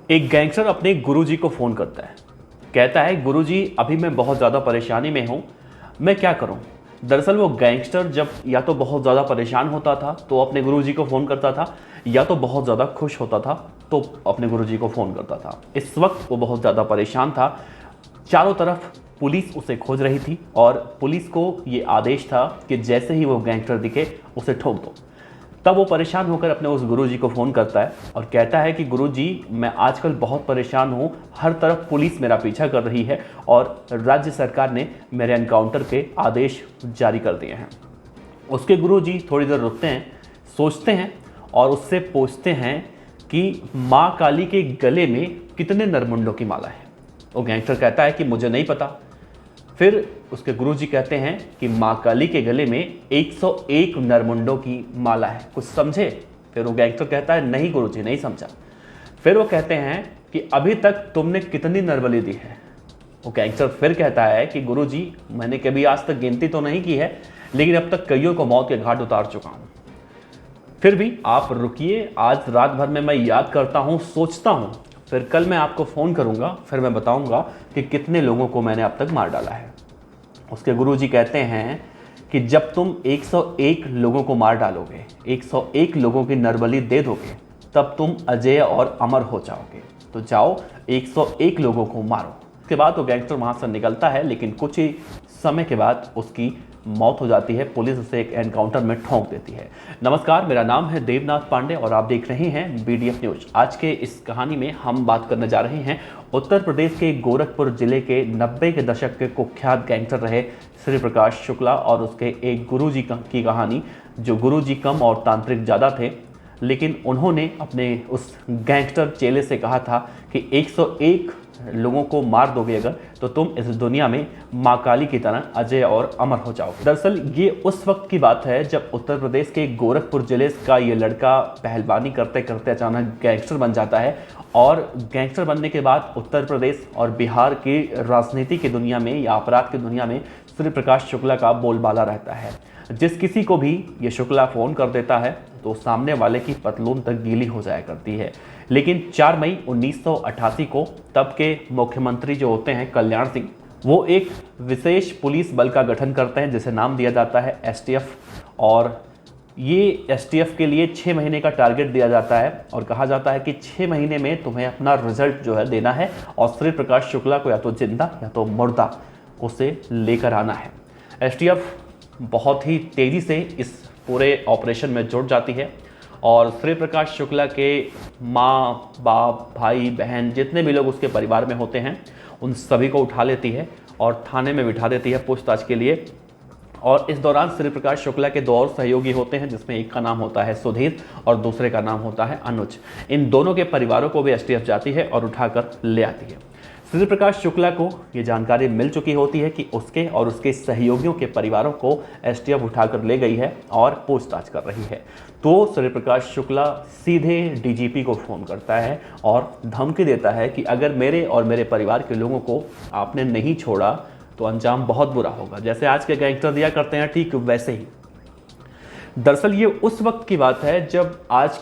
एक गैंगस्टर अपने गुरुजी को फ़ोन करता है। कहता है, गुरुजी अभी मैं बहुत ज़्यादा परेशानी में हूँ, मैं क्या करूँ? दरअसल वो गैंगस्टर जब या तो बहुत ज़्यादा परेशान होता था तो अपने गुरुजी को फ़ोन करता था, या तो बहुत ज़्यादा खुश होता था तो अपने गुरुजी को फ़ोन करता था। इस वक्त वो बहुत ज़्यादा परेशान था। चारों तरफ पुलिस उसे खोज रही थी और पुलिस को ये आदेश था कि जैसे ही वो गैंगस्टर दिखे उसे ठोक दो। तब वो परेशान होकर अपने उस गुरुजी को फ़ोन करता है और कहता है कि गुरुजी मैं आजकल बहुत परेशान हूँ, हर तरफ पुलिस मेरा पीछा कर रही है और राज्य सरकार ने मेरे एनकाउंटर के आदेश जारी कर दिए हैं। उसके गुरुजी थोड़ी देर रुकते हैं, सोचते हैं और उससे पूछते हैं कि माँ काली के गले में कितने नरमुंडों की माला है। वो गैंगस्टर कहता है कि मुझे नहीं पता। फिर उसके गुरुजी कहते हैं कि माँ काली के गले में 101 नरमुंडों की माला है, कुछ समझे? फिर वो गैंगस्टर कहता है, नहीं गुरुजी, नहीं समझा। फिर वो कहते हैं कि अभी तक तुमने कितनी नरबली दी है? वो गैंगस्टर फिर कहता है कि गुरुजी मैंने कभी आज तक गिनती तो नहीं की है, लेकिन अब तक कईयों को मौत के घाट उतार चुका हूँ। फिर भी आप रुकिए, आज रात भर में मैं याद करता हूँ, सोचता हूँ, फिर कल मैं आपको फ़ोन करूँगा, फिर मैं बताऊँगा कि कितने लोगों को मैंने अब तक मार डाला है। उसके गुरुजी कहते हैं कि जब तुम 101 लोगों को मार डालोगे, 101 लोगों की नरबली दे दोगे, तब तुम अजय और अमर हो जाओगे। तो जाओ 101 लोगों को मारो। उसके बाद वो गैंगस्टर वहाँ से निकलता है, लेकिन कुछ ही समय के बाद उसकी मौत हो जाती है। पुलिस उसे एक एनकाउंटर में ठोंक देती है। नमस्कार, मेरा नाम है देवनाथ पांडे और आप देख रहे हैं BDF न्यूज। आज के इस कहानी में हम बात करने जा रहे हैं उत्तर प्रदेश के गोरखपुर जिले के 90 के दशक के कुख्यात गैंगस्टर रहे श्री प्रकाश शुक्ला और उसके एक गुरुजी की कहानी, जो गुरुजी कम और तांत्रिक ज़्यादा थे, लेकिन उन्होंने अपने उस गैंगस्टर चेले से कहा था कि 101 लोगों को मार दोगे अगर, तो तुम इस दुनिया में माँ काली की तरह अजय और अमर हो जाओगे। दरअसल ये उस वक्त की बात है जब उत्तर प्रदेश के गोरखपुर जिले का ये लड़का पहलवानी करते करते अचानक गैंगस्टर बन जाता है और गैंगस्टर बनने के बाद उत्तर प्रदेश और बिहार की राजनीति की दुनिया में या अपराध की दुनिया में श्री प्रकाश शुक्ला का बोलबाला रहता है। जिस किसी को भी ये शुक्ला फ़ोन कर देता है तो सामने वाले की पतलून तक गीली हो जाया करती है। लेकिन 4 मई 1988 को तब के मुख्यमंत्री जो होते हैं कल्याण सिंह, वो एक विशेष पुलिस बल का गठन करते हैं जिसे नाम दिया जाता है STF। और ये STF के लिए 6 महीने का टारगेट दिया जाता है और कहा जाता है कि 6 महीने में तुम्हें अपना रिजल्ट जो है देना है और श्री प्रकाश शुक्ला को या तो जिंदा या तो मुर्दा उसे लेकर आना है। STF बहुत ही तेज़ी से इस पूरे ऑपरेशन में जुट जाती है और श्री प्रकाश शुक्ला के माँ बाप भाई बहन जितने भी लोग उसके परिवार में होते हैं उन सभी को उठा लेती है और थाने में बिठा देती है पूछताछ के लिए। और इस दौरान श्री प्रकाश शुक्ला के 2 और सहयोगी होते हैं, जिसमें एक का नाम होता है सुधीर और दूसरे का नाम होता है अनुज। इन दोनों के परिवारों को भी STF जाती है और उठाकर ले आती है। श्री प्रकाश शुक्ला को ये जानकारी मिल चुकी होती है कि उसके और उसके सहयोगियों के परिवारों को STF उठाकर ले गई है और पूछताछ कर रही है। तो श्री प्रकाश शुक्ला सीधे DGP को फ़ोन करता है और धमकी देता है कि अगर मेरे और मेरे परिवार के लोगों को आपने नहीं छोड़ा तो अंजाम बहुत बुरा होगा। जैसे आज के गैंगस्टर दिया करते हैं, ठीक वैसे ही। दरअसल ये उस वक्त की बात है जब आज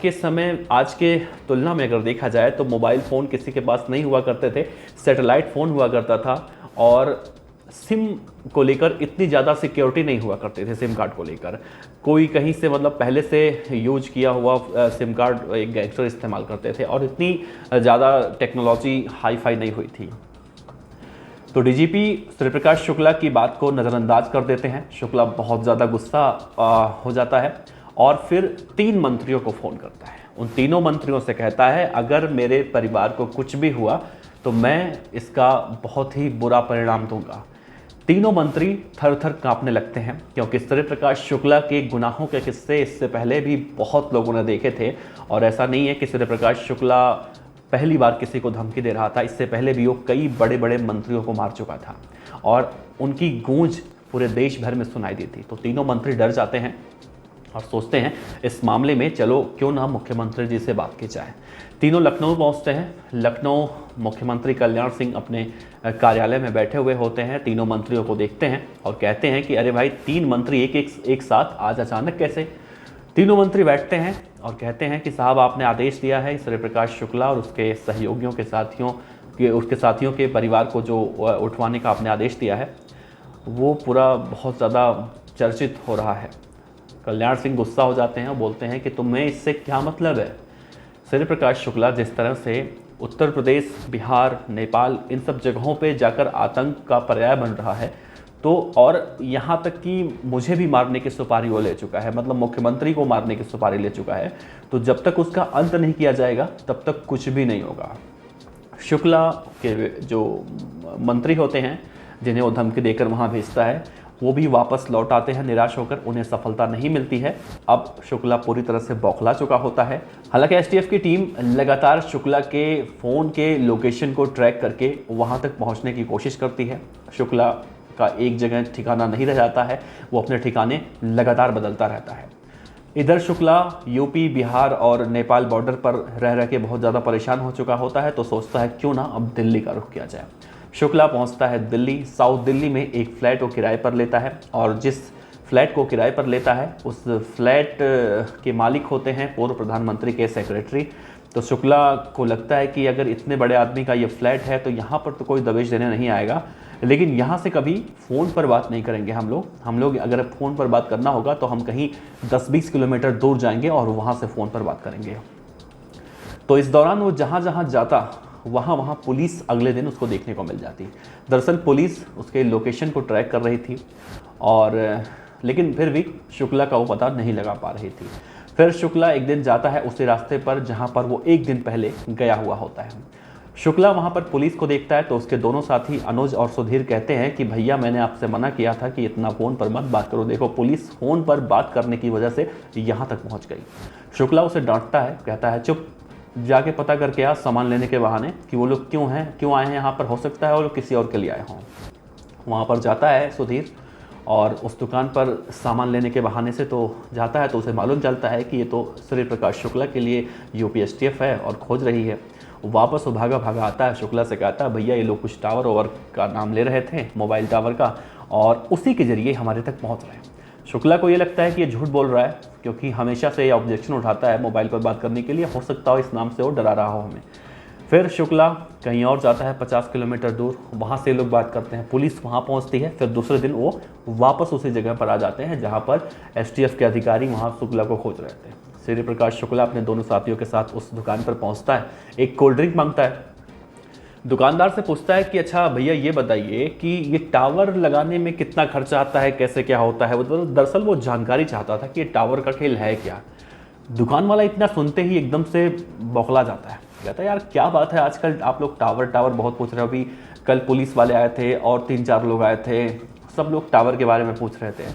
के तुलना में अगर देखा जाए तो मोबाइल फ़ोन किसी के पास नहीं हुआ करते थे, सैटेलाइट फ़ोन हुआ करता था और सिम को लेकर इतनी ज़्यादा सिक्योरिटी नहीं हुआ करते थे। सिम कार्ड को लेकर कोई कहीं से मतलब पहले से यूज किया हुआ सिम कार्ड एक गैंगस्टर इस्तेमाल करते थे और इतनी ज़्यादा टेक्नोलॉजी हाई फाई नहीं हुई थी। तो DGP श्री प्रकाश शुक्ला की बात को नज़रअंदाज कर देते हैं। शुक्ला बहुत ज़्यादा गुस्सा हो जाता है और फिर 3 मंत्रियों को फ़ोन करता है। उन तीनों मंत्रियों से कहता है अगर मेरे परिवार को कुछ भी हुआ तो मैं इसका बहुत ही बुरा परिणाम दूंगा। तीनों मंत्री थर थर कांपने लगते हैं क्योंकि श्री प्रकाश शुक्ला के गुनाहों के किस्से इससे पहले भी बहुत लोगों ने देखे थे और ऐसा नहीं है कि श्री प्रकाश शुक्ला पहली बार किसी को धमकी दे रहा था। इससे पहले भी वो कई बड़े बड़े मंत्रियों को मार चुका था और उनकी गूंज पूरे देश भर में सुनाई दी थी। तो तीनों मंत्री डर जाते हैं और सोचते हैं इस मामले में चलो क्यों ना मुख्यमंत्री जी से बात की जाए। तीनों लखनऊ पहुंचते हैं। लखनऊ मुख्यमंत्री कल्याण सिंह अपने कार्यालय में बैठे हुए होते हैं। तीनों मंत्रियों को देखते हैं और कहते हैं कि अरे भाई 3 मंत्री एक साथ आज अचानक कैसे? तीनों मंत्री बैठते हैं और कहते हैं कि साहब आपने आदेश दिया है सूर्य प्रकाश शुक्ला और उसके सहयोगियों के उसके साथियों के परिवार को जो उठवाने का आपने आदेश दिया है वो पूरा बहुत ज़्यादा चर्चित हो रहा है। कल्याण सिंह गुस्सा हो जाते हैं और बोलते हैं कि तुम्हें इससे क्या मतलब है। सूर्य प्रकाश शुक्ला जिस तरह से उत्तर प्रदेश, बिहार, नेपाल इन सब जगहों पे जाकर आतंक का पर्याय बन रहा है, तो और यहाँ तक कि मुझे भी मारने की सुपारी वो ले चुका है, मतलब मुख्यमंत्री को मारने की सुपारी ले चुका है, तो जब तक उसका अंत नहीं किया जाएगा तब तक कुछ भी नहीं होगा। शुक्ला के जो मंत्री होते हैं जिन्हें वो धमकी देकर वहाँ भेजता है वो भी वापस लौट आते हैं निराश होकर, उन्हें सफलता नहीं मिलती है। अब शुक्ला पूरी तरह से बौखला चुका होता है। हालांकि एसटीएफ की टीम लगातार शुक्ला के फ़ोन के लोकेशन को ट्रैक करके वहां तक पहुंचने की कोशिश करती है। शुक्ला का एक जगह ठिकाना नहीं रह जाता है, वो अपने ठिकाने लगातार बदलता रहता है। इधर शुक्ला यूपी, बिहार और नेपाल बॉर्डर पर रह रह के बहुत ज़्यादा परेशान हो चुका होता है, तो सोचता है क्यों ना अब दिल्ली का रुख किया जाए। शुक्ला पहुंचता है दिल्ली। साउथ दिल्ली में एक फ्लैट को किराए पर लेता है और जिस फ्लैट को किराए पर लेता है उस फ्लैट के मालिक होते हैं पूर्व प्रधानमंत्री के सेक्रेटरी। तो शुक्ला को लगता है कि अगर इतने बड़े आदमी का ये फ्लैट है तो यहाँ पर तो कोई दबिश देने नहीं आएगा, लेकिन यहाँ से कभी फ़ोन पर बात नहीं करेंगे हम लोग अगर फ़ोन पर बात करना होगा तो हम कहीं 10-20 किलोमीटर दूर जाएंगे और वहाँ से फ़ोन पर बात करेंगे। तो इस दौरान वो जहाँ जहाँ जाता वहाँ पुलिस अगले दिन उसको देखने को मिल जाती। दरअसल पुलिस उसके लोकेशन को ट्रैक कर रही थी और लेकिन फिर भी शुक्ला का वो पता नहीं लगा पा रही थी। फिर शुक्ला एक दिन जाता है उसी रास्ते पर जहाँ पर वो एक दिन पहले गया हुआ होता है। शुक्ला वहाँ पर पुलिस को देखता है तो उसके दोनों साथी अनुज और सुधीर कहते हैं कि भैया मैंने आपसे मना किया था कि इतना फ़ोन पर मत बात करो, देखो पुलिस फ़ोन पर बात करने की वजह से यहाँ तक पहुँच गई। शुक्ला उसे डांटता है, कहता है चुप, जाके पता करके आ सामान लेने के बहाने कि वो लोग क्यों आए हैं यहाँ पर, हो सकता है वो लोग किसी और के लिए आए हों। वहाँ पर जाता है सुधीर और उस दुकान पर सामान लेने के बहाने से तो जाता है, तो उसे मालूम चलता है कि ये तो सूर्य प्रकाश शुक्ला के लिए यूपी एसटीएफ है और खोज रही है। वापस वो भागा आता है, शुक्ला से कहता है भैया ये लोग कुछ टावर ओवर का नाम ले रहे थे, मोबाइल टावर का, और उसी के ज़रिए हमारे तक पहुँच रहे हैं। शुक्ला को ये लगता है कि ये झूठ बोल रहा है क्योंकि हमेशा से ये ऑब्जेक्शन उठाता है मोबाइल पर बात करने के लिए, हो सकता हो इस नाम से वो डरा रहा हो हमें। फिर शुक्ला कहीं और जाता है 50 किलोमीटर दूर, वहाँ से लोग बात करते हैं, पुलिस वहाँ पहुँचती है। फिर दूसरे दिन वो वापस उसी जगह पर आ जाते हैं जहाँ पर एसटीएफ के अधिकारी वहाँ शुक्ला को खोज रहे थे। सूर्य प्रकाश शुक्ला अपने दोनों साथियों के साथ उस दुकान पर पहुँचता है, एक कोल्ड ड्रिंक मांगता है, दुकानदार से पूछता है कि अच्छा भैया ये बताइए कि ये टावर लगाने में कितना खर्चा आता है, कैसे क्या होता है। वो दरअसल वो जानकारी चाहता था कि ये टावर का खेल है क्या। दुकान वाला इतना सुनते ही एकदम से बौखला जाता है, कहता है यार क्या बात है, आजकल आप लोग टावर बहुत पूछ रहे हो। अभी कल पुलिस वाले आए थे और 3-4 लोग आए थे, सब लोग टावर के बारे में पूछ रहे थे।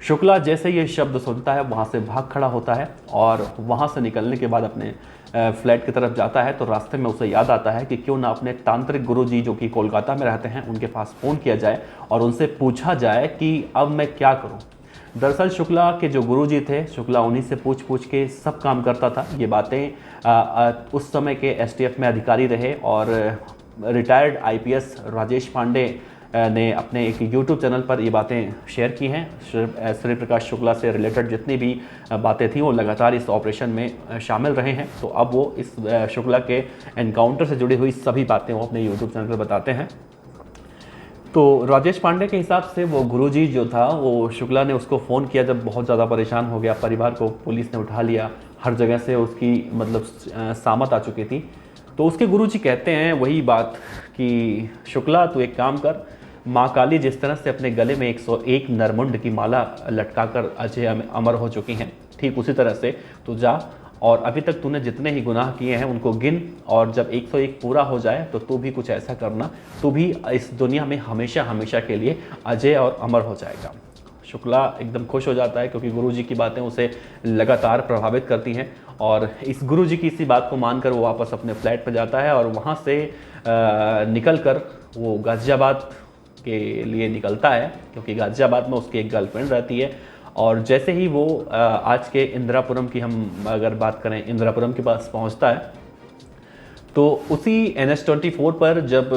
शुक्ला जैसे ये शब्द सुनता है वहाँ से भाग खड़ा होता है और वहाँ से निकलने के बाद अपने फ्लैट की तरफ जाता है। तो रास्ते में उसे याद आता है कि क्यों ना अपने तांत्रिक गुरुजी जो कि कोलकाता में रहते हैं उनके पास फ़ोन किया जाए और उनसे पूछा जाए कि अब मैं क्या करूं। दरअसल शुक्ला के जो गुरुजी थे, शुक्ला उन्हीं से पूछ के सब काम करता था। ये बातें उस समय के एसटीएफ में अधिकारी रहे और रिटायर्ड आईपीएस राजेश पांडे ने अपने एक यूट्यूब चैनल पर ये बातें शेयर की हैं। सूर्य प्रकाश शुक्ला से रिलेटेड जितनी भी बातें थी वो लगातार इस ऑपरेशन में शामिल रहे हैं। तो अब वो इस शुक्ला के एनकाउंटर से जुड़ी हुई सभी बातें वो अपने यूट्यूब चैनल पर बताते हैं। तो राजेश पांडे के हिसाब से वो गुरुजी जो था, वो शुक्ला ने उसको फ़ोन किया जब बहुत ज़्यादा परेशान हो गया, परिवार को पुलिस ने उठा लिया, हर जगह से उसकी मतलब सामत आ चुकी थी। तो उसके गुरुजी कहते हैं वही बात कि शुक्ला तू एक काम कर, माँ काली जिस तरह से अपने गले में 101 नरमुंड की माला लटकाकर अजय अमर हो चुकी हैं, ठीक उसी तरह से तू जा और अभी तक तूने जितने ही गुनाह किए हैं उनको गिन, और जब 101 पूरा हो जाए तो तू भी कुछ ऐसा करना, तू भी इस दुनिया में हमेशा हमेशा के लिए अजय और अमर हो जाएगा। शुक्ला एकदम खुश हो जाता है क्योंकि गुरुजी की बातें उसे लगातार प्रभावित करती हैं और इस गुरुजी की इसी बात को मानकर वो वापस अपने फ्लैट पर जाता है और वहाँ से निकल कर वो गाज़ियाबाद के लिए निकलता है क्योंकि गाज़ियाबाद में उसकी एक गर्लफ्रेंड रहती है। और जैसे ही वो आज के इंदिरापुरम की हम अगर बात करें, इंदिरापुरम के पास पहुंचता है तो उसी NH-24 पर जब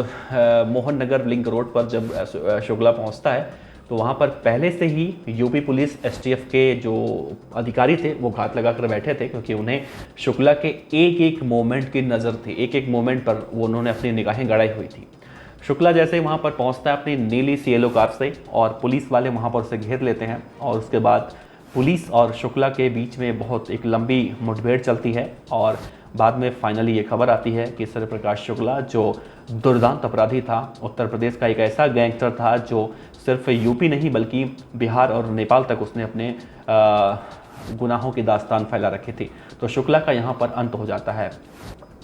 मोहन नगर लिंक रोड पर जब शुक्ला पहुंचता है तो वहाँ पर पहले से ही यूपी पुलिस एसटीएफ के जो अधिकारी थे वो घात लगा कर बैठे थे, क्योंकि उन्हें शुक्ला के एक एक मोमेंट की नज़र थी, एक एक मोमेंट पर वो उन्होंने अपनी निगाहें गड़ाई हुई थी। शुक्ला जैसे ही वहाँ पर पहुँचता है अपनी नीली सीएलओ कार से, और पुलिस वाले वहाँ पर उसे घेर लेते हैं, और उसके बाद पुलिस और शुक्ला के बीच में बहुत एक लंबी मुठभेड़ चलती है, और बाद में फाइनली ये खबर आती है कि सूर्य प्रकाश शुक्ला जो दुर्दांत अपराधी था, उत्तर प्रदेश का एक ऐसा गैंगस्टर था जो सिर्फ यूपी नहीं बल्कि बिहार और नेपाल तक उसने अपने गुनाहों की दास्तान फैला रखी थी। तो शुक्ला का यहाँ पर अंत हो जाता है।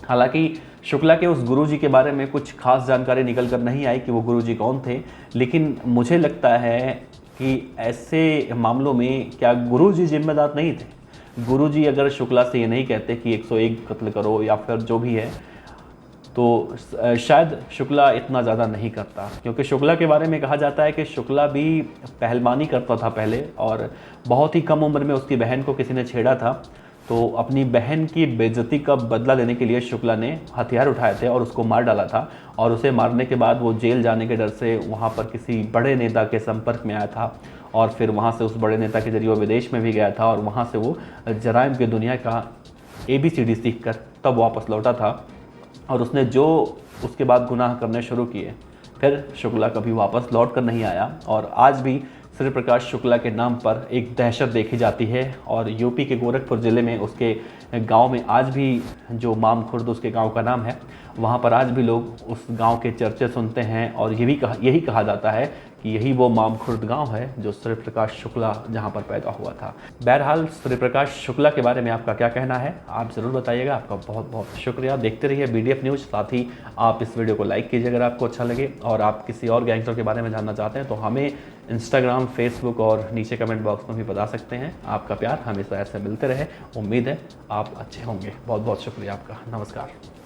हालांकि शुक्ला के उस गुरुजी के बारे में कुछ खास जानकारी निकल कर नहीं आई कि वो गुरुजी कौन थे, लेकिन मुझे लगता है कि ऐसे मामलों में क्या गुरुजी जिम्मेदार नहीं थे? गुरुजी अगर शुक्ला से ये नहीं कहते कि 101 कत्ल करो या फिर जो भी है, तो शायद शुक्ला इतना ज़्यादा नहीं करता, क्योंकि शुक्ला के बारे में कहा जाता है कि शुक्ला भी पहलवानी करता था पहले, और बहुत ही कम उम्र में उसकी बहन को किसी ने छेड़ा था। तो अपनी बहन की बेइज्जती का बदला लेने के लिए शुक्ला ने हथियार उठाए थे और उसको मार डाला था, और उसे मारने के बाद वो जेल जाने के डर से वहाँ पर किसी बड़े नेता के संपर्क में आया था, और फिर वहाँ से उस बड़े नेता के जरिए वो विदेश में भी गया था, और वहाँ से वो जराइम की दुनिया का ABCD सीख कर तब वापस लौटा था, और उसने जो उसके बाद गुनाह करने शुरू किए, फिर शुक्ला कभी वापस लौट कर नहीं आया। और आज भी सूर्य प्रकाश शुक्ला के नाम पर एक दहशत देखी जाती है, और यूपी के गोरखपुर ज़िले में उसके गांव में आज भी, जो माम खुर्द उसके गांव का नाम है, वहां पर आज भी लोग उस गांव के चर्चे सुनते हैं, और यही कहा जाता है कि यही वो माम खुर्द गांव है जो सूर्य प्रकाश शुक्ला जहां पर पैदा हुआ था। बहरहाल सूर्य प्रकाश शुक्ला के बारे में आपका क्या कहना है, आप ज़रूर बताइएगा। आपका बहुत बहुत शुक्रिया। देखते रहिए BDF न्यूज़। साथ ही आप इस वीडियो को लाइक कीजिए अगर आपको अच्छा लगे, और आप किसी और गैंगस्टर के बारे में जानना चाहते हैं तो हमें इंस्टाग्राम, फेसबुक और नीचे कमेंट बॉक्स में भी बता सकते हैं। आपका प्यार हमेशा ऐसे मिलते रहे। उम्मीद है आप अच्छे होंगे। बहुत बहुत शुक्रिया आपका। नमस्कार।